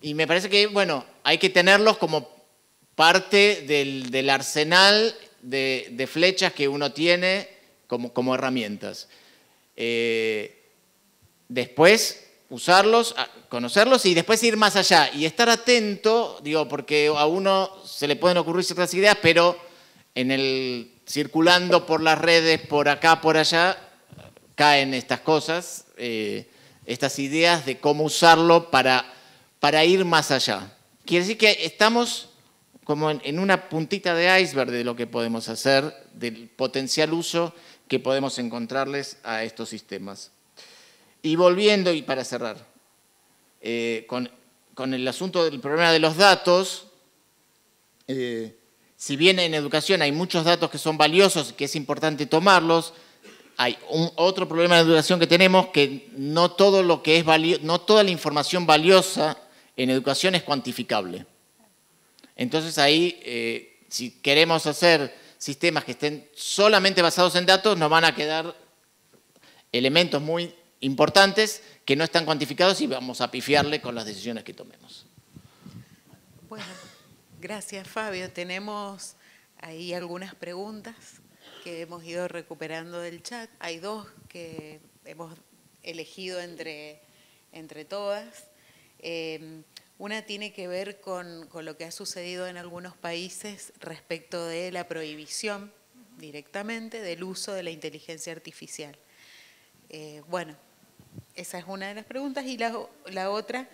Y me parece que, bueno, hay que tenerlos como parte del arsenal de flechas que uno tiene como herramientas. Después usarlos, conocerlos y después ir más allá y estar atento, digo, porque a uno se le pueden ocurrir ciertas ideas, pero circulando por las redes, por acá, por allá, caen estas cosas, estas ideas de cómo usarlo para ir más allá. Quiere decir que estamos como en una puntita de iceberg de lo que podemos hacer, del potencial uso que podemos encontrarles a estos sistemas. Y volviendo, y para cerrar, con el asunto del problema de los datos, si bien en educación hay muchos datos que son valiosos y que es importante tomarlos, hay otro problema de educación que tenemos, que no todo lo que es no toda la información valiosa en educación es cuantificable. Entonces ahí, si queremos hacer sistemas que estén solamente basados en datos, nos van a quedar elementos muy importantes que no están cuantificados y vamos a pifiarle con las decisiones que tomemos. Bueno, gracias Fabio. Tenemos ahí algunas preguntas que hemos ido recuperando del chat. Hay 2 que hemos elegido entre todas. Una tiene que ver con lo que ha sucedido en algunos países respecto de la prohibición directamente del uso de la inteligencia artificial. Bueno, esa es una de las preguntas. Y la otra,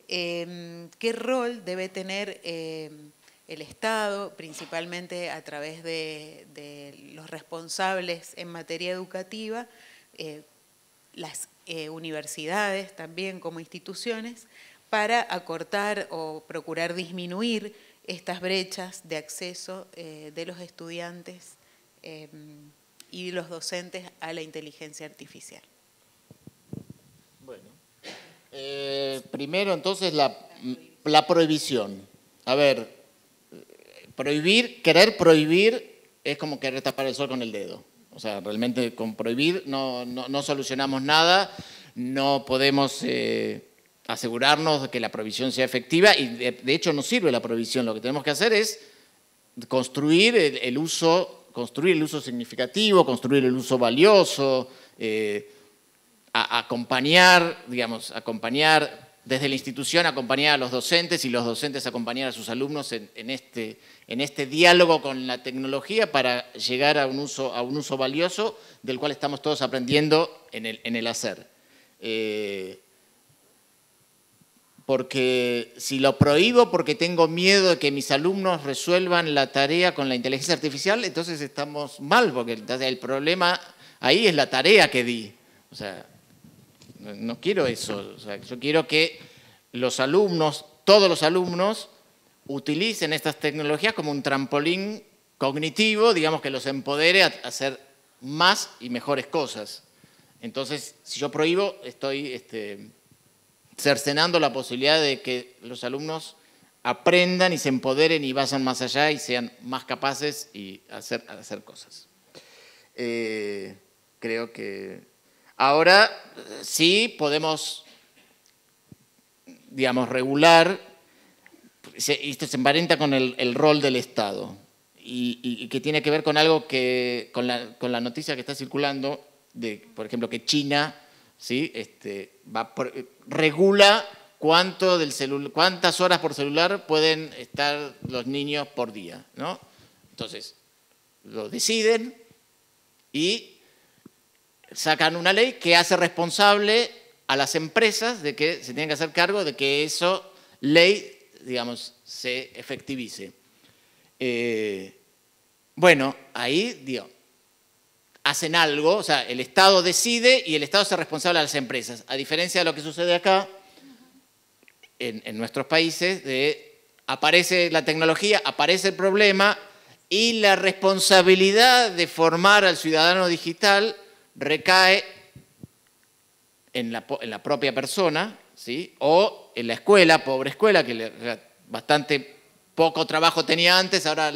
¿qué rol debe tener el Estado, principalmente a través de los responsables en materia educativa, las universidades también como instituciones, para acortar o procurar disminuir estas brechas de acceso de los estudiantes y los docentes a la inteligencia artificial? Bueno, primero entonces la prohibición. A ver, querer prohibir es como querer tapar el sol con el dedo. O sea, realmente con prohibir no solucionamos nada, no podemos asegurarnos de que la prohibición sea efectiva y de hecho no sirve la prohibición. Lo que tenemos que hacer es construir el uso construir el uso significativo, construir el uso valioso, acompañar, digamos, desde la institución, acompañar a los docentes y los docentes acompañar a sus alumnos en este diálogo con la tecnología para llegar a un uso valioso del cual estamos todos aprendiendo en el hacer. Porque si lo prohíbo porque tengo miedo de que mis alumnos resuelvan la tarea con la inteligencia artificial, entonces estamos mal, porque el problema ahí es la tarea que di. O sea, no quiero eso. O sea, yo quiero que los alumnos, todos los alumnos, utilicen estas tecnologías como un trampolín cognitivo, digamos, que los empodere a hacer más y mejores cosas. Entonces, si yo prohíbo, estoy cercenando la posibilidad de que los alumnos aprendan y se empoderen y vayan más allá y sean más capaces y hacer cosas. Creo que ahora sí podemos, digamos, regular, y esto se emparenta con el rol del Estado y que tiene que ver con algo con la noticia que está circulando de, por ejemplo, que China, ¿sí? Regula cuántas horas por celular pueden estar los niños por día, ¿no? Entonces, lo deciden y sacan una ley que hace responsable a las empresas de que se tienen que hacer cargo de que eso, ley, digamos, se efectivice. Bueno, ahí, digo, hacen algo, o sea, el Estado decide y el Estado se responsable a las empresas. A diferencia de lo que sucede acá, en nuestros países, aparece la tecnología, aparece el problema y la responsabilidad de formar al ciudadano digital recae en la propia persona, ¿sí? O en la escuela, pobre escuela, que bastante poco trabajo tenía antes, ahora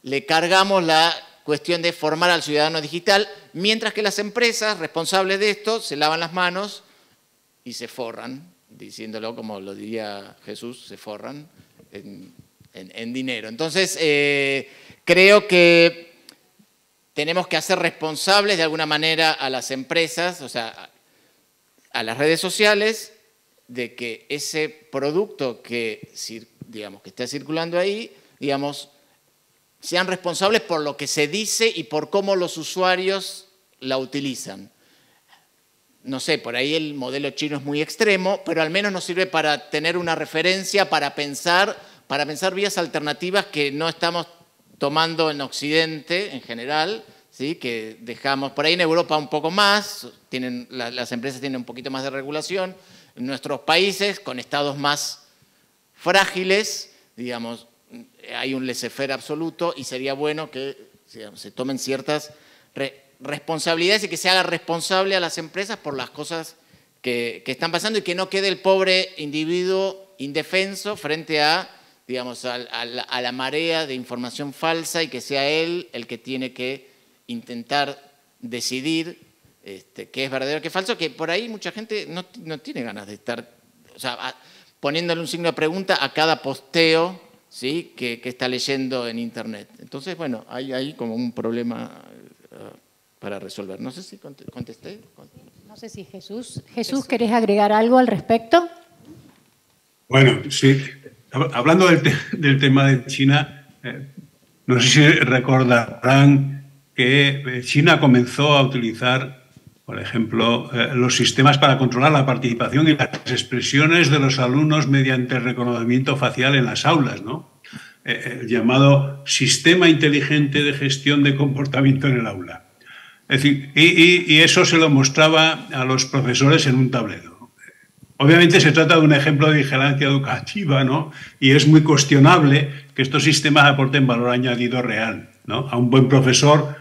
le cargamos la cuestión de formar al ciudadano digital, mientras que las empresas responsables de esto se lavan las manos y se forran, diciéndolo como lo diría Jesús, se forran en dinero. Entonces, creo que tenemos que hacer responsables de alguna manera a las empresas, o sea, a las redes sociales, de que ese producto que, digamos, que está circulando ahí, digamos, sean responsables por lo que se dice y por cómo los usuarios la utilizan. No sé, por ahí el modelo chino es muy extremo, pero al menos nos sirve para tener una referencia, para pensar vías alternativas que no estamos tomando en Occidente en general, ¿sí? Que dejamos por ahí en Europa un poco más, las empresas tienen un poquito más de regulación. En nuestros países, con estados más frágiles, digamos, hay un laissez-faire absoluto y sería bueno que se tomen ciertas responsabilidades y que se haga responsable a las empresas por las cosas que están pasando y que no quede el pobre individuo indefenso frente a, digamos, a la marea de información falsa y que sea él el que tiene que intentar decidir qué es verdadero, qué es falso, que por ahí mucha gente no tiene ganas de estar, o sea, poniéndole un signo de pregunta a cada posteo, ¿sí? que está leyendo en Internet. Entonces, bueno, hay ahí como un problema para resolver. No sé si contesté. No sé si Jesús, ¿querés agregar algo al respecto? Bueno, sí. Hablando del tema de China, no sé si recordarán que China comenzó a utilizar, por ejemplo, los sistemas para controlar la participación y las expresiones de los alumnos mediante el reconocimiento facial en las aulas, ¿no? El llamado Sistema Inteligente de Gestión de Comportamiento en el Aula. Es decir, y eso se lo mostraba a los profesores en un tablero. Obviamente se trata de un ejemplo de vigilancia educativa, ¿no? Y es muy cuestionable que estos sistemas aporten valor añadido real, ¿no? A un buen profesor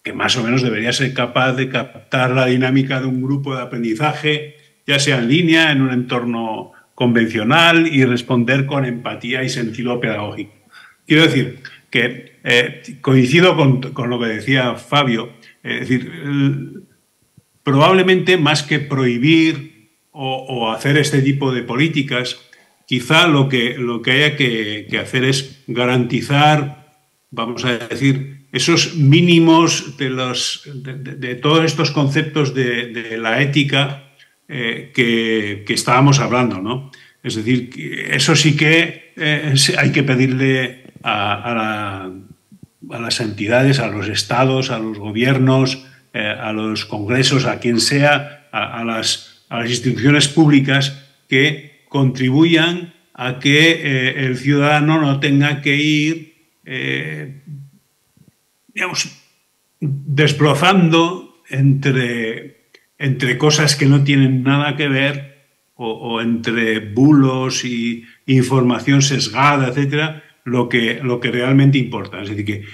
que más o menos debería ser capaz de captar la dinámica de un grupo de aprendizaje, ya sea en línea, en un entorno convencional, y responder con empatía y sentido pedagógico. Quiero decir que coincido con lo que decía Fabio, es decir, probablemente más que prohibir o hacer este tipo de políticas, quizá lo que haya que hacer es garantizar, vamos a decir, esos mínimos de todos estos conceptos de la ética que estábamos hablando, ¿no? Es decir, eso sí que hay que pedirle a las entidades, a los estados, a los gobiernos, a los congresos, a quien sea, a las instituciones públicas que contribuyan a que el ciudadano no tenga que ir, digamos, desbrozando entre cosas que no tienen nada que ver o entre bulos y información sesgada, etcétera, lo que realmente importa. Es decir, que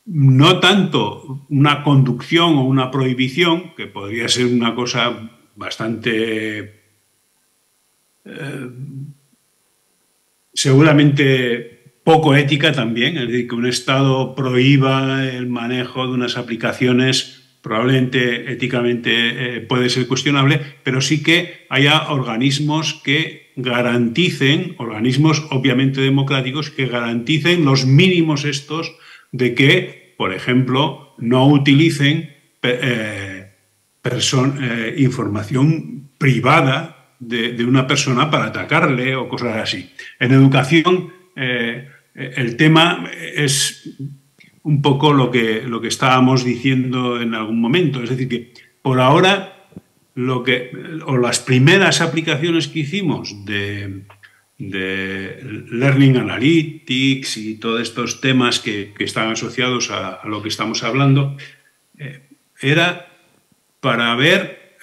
no tanto una conducción o una prohibición, que podría ser una cosa bastante seguramente poco ética también, es decir, que un Estado prohíba el manejo de unas aplicaciones probablemente éticamente puede ser cuestionable, pero sí que haya organismos que garanticen, organismos obviamente democráticos, que garanticen los mínimos estos de que, por ejemplo, no utilicen información privada de una persona para atacarle o cosas así. En educación el tema es un poco lo que estábamos diciendo en algún momento. Es decir, que por ahora las primeras aplicaciones que hicimos de Learning Analytics y todos estos temas que están asociados a lo que estamos hablando, era para ver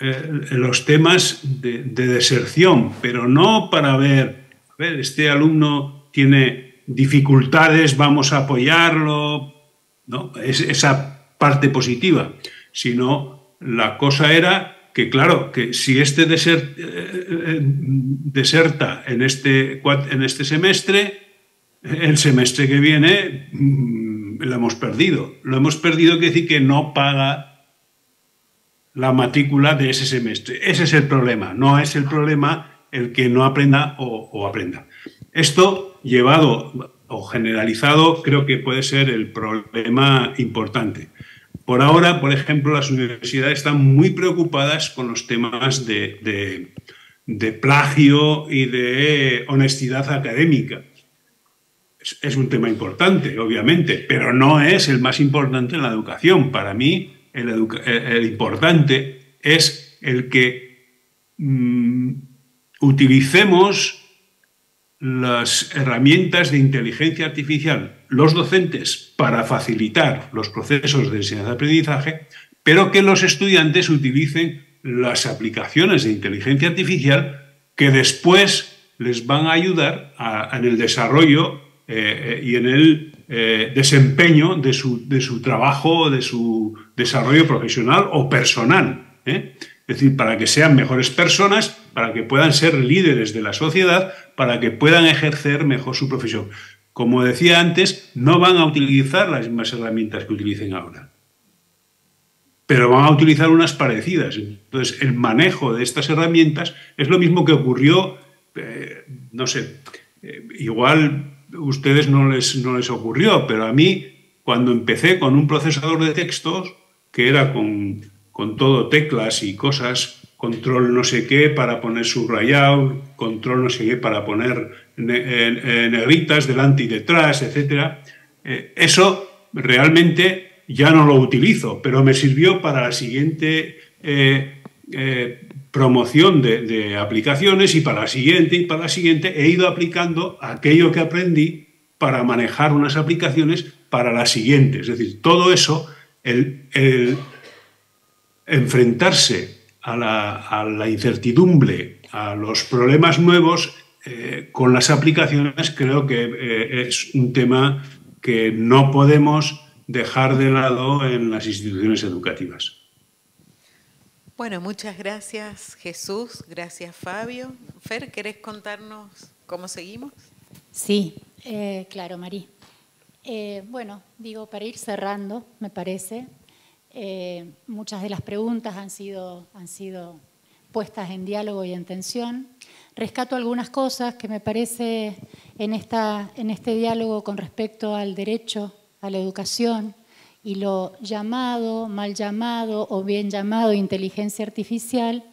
los temas de deserción, pero no para ver, este alumno tiene dificultades, vamos a apoyarlo, ¿no? Es esa parte positiva, sino la cosa era que, claro, que si este deserta en este semestre, el semestre que viene lo hemos perdido. Lo hemos perdido quiere decir que no paga la matrícula de ese semestre. Ese es el problema, no es el problema el que no aprenda o aprenda. Esto llevado o generalizado creo que puede ser el problema importante. Por ahora, por ejemplo, las universidades están muy preocupadas con los temas de plagio y de honestidad académica. Es un tema importante, obviamente, pero no es el más importante en la educación. Para mí, el importante es el que utilicemos las herramientas de inteligencia artificial, los docentes, para facilitar los procesos de enseñanza-aprendizaje, pero que los estudiantes utilicen las aplicaciones de inteligencia artificial que después les van a ayudar en el desarrollo y en el desempeño de su trabajo, de su desarrollo profesional o personal. Es decir, para que sean mejores personas, para que puedan ser líderes de la sociedad, para que puedan ejercer mejor su profesión. Como decía antes, no van a utilizar las mismas herramientas que utilicen ahora, pero van a utilizar unas parecidas. Entonces, el manejo de estas herramientas es lo mismo que ocurrió, no sé, igual a ustedes no les ocurrió, pero a mí, cuando empecé con un procesador de textos, que era con todo teclas y cosas, control no sé qué para poner subrayado, control no sé qué para poner negritas delante y detrás, etc. Eso realmente ya no lo utilizo, pero me sirvió para la siguiente promoción de aplicaciones y para la siguiente he ido aplicando aquello que aprendí para manejar unas aplicaciones para la siguiente. Es decir, todo eso, el enfrentarse a la incertidumbre, a los problemas nuevos con las aplicaciones, creo que es un tema que no podemos dejar de lado en las instituciones educativas. Bueno, muchas gracias, Jesús. Gracias, Fabio. Fer, ¿querés contarnos cómo seguimos? Sí, claro, Marí. Bueno, digo, para ir cerrando, me parece, muchas de las preguntas han sido puestas en diálogo y en tensión. Rescato algunas cosas que me parece en este diálogo con respecto al derecho a la educación y lo llamado, mal llamado o bien llamado inteligencia artificial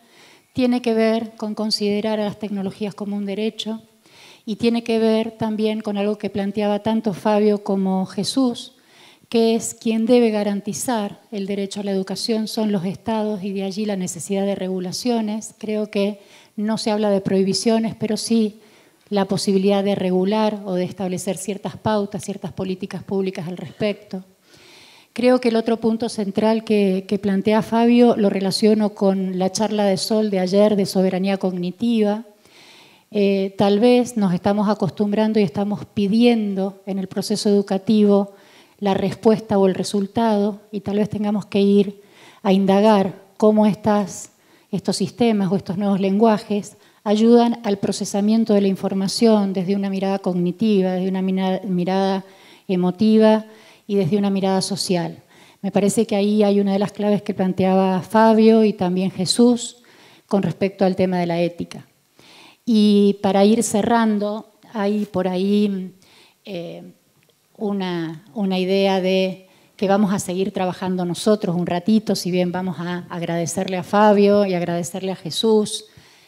tiene que ver con considerar a las tecnologías como un derecho y tiene que ver también con algo que planteaba tanto Fabio como Jesús, que es quien debe garantizar el derecho a la educación son los estados y de allí la necesidad de regulaciones. Creo que no se habla de prohibiciones, pero sí la posibilidad de regular o de establecer ciertas pautas, ciertas políticas públicas al respecto. Creo que el otro punto central que plantea Fabio lo relaciono con la charla de Sol de ayer de soberanía cognitiva. Tal vez nos estamos acostumbrando y estamos pidiendo en el proceso educativo la respuesta o el resultado y tal vez tengamos que ir a indagar cómo estos sistemas o estos nuevos lenguajes ayudan al procesamiento de la información desde una mirada cognitiva, desde una mirada emotiva y desde una mirada social. Me parece que ahí hay una de las claves que planteaba Fabio y también Jesús con respecto al tema de la ética. Y para ir cerrando, hay por ahí una idea de que vamos a seguir trabajando nosotros un ratito, si bien vamos a agradecerle a Fabio y agradecerle a Jesús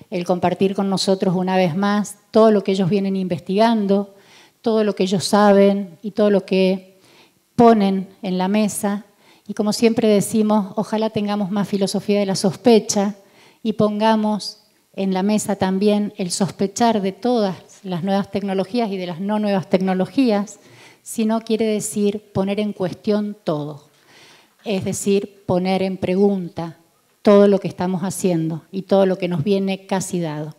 el compartir con nosotros una vez más todo lo que ellos vienen investigando, todo lo que ellos saben y todo lo que ponen en la mesa. Y como siempre decimos, ojalá tengamos más filosofía de la sospecha y pongamos en la mesa también el sospechar de todas las nuevas tecnologías y de las no nuevas tecnologías, si no quiere decir poner en cuestión todo, es decir, poner en pregunta todo lo que estamos haciendo y todo lo que nos viene casi dado.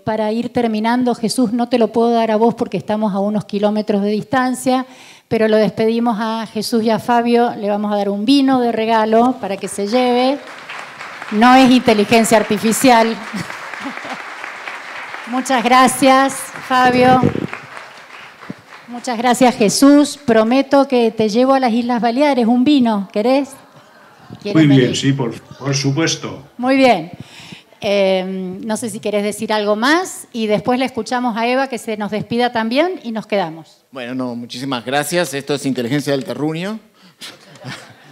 Para ir terminando, Jesús, no te lo puedo dar a vos porque estamos a unos kilómetros de distancia, pero lo despedimos a Jesús y a Fabio, le vamos a dar un vino de regalo para que se lleve. No es inteligencia artificial. Muchas gracias, Fabio. Muchas gracias, Jesús. Prometo que te llevo a las Islas Baleares un vino. ¿Querés? Muy bien, sí, por supuesto. Muy bien. No sé si querés decir algo más y después le escuchamos a Eva que se nos despida también y nos quedamos. Bueno, no, muchísimas gracias. Esto es Inteligencia del Terruño.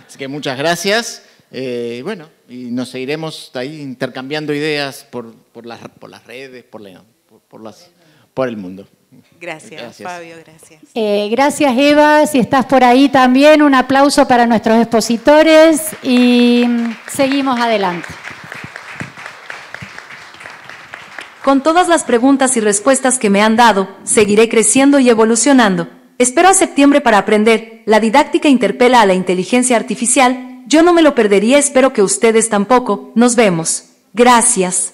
Así que muchas gracias. Bueno, y nos seguiremos ahí intercambiando ideas por las redes, por el mundo. Gracias, Fabio, gracias. Gracias, Eva. Si estás por ahí también, un aplauso para nuestros expositores y seguimos adelante. Con todas las preguntas y respuestas que me han dado, seguiré creciendo y evolucionando. Espero a septiembre para aprender. La didáctica interpela a la inteligencia artificial. Yo no me lo perdería, espero que ustedes tampoco. Nos vemos. Gracias.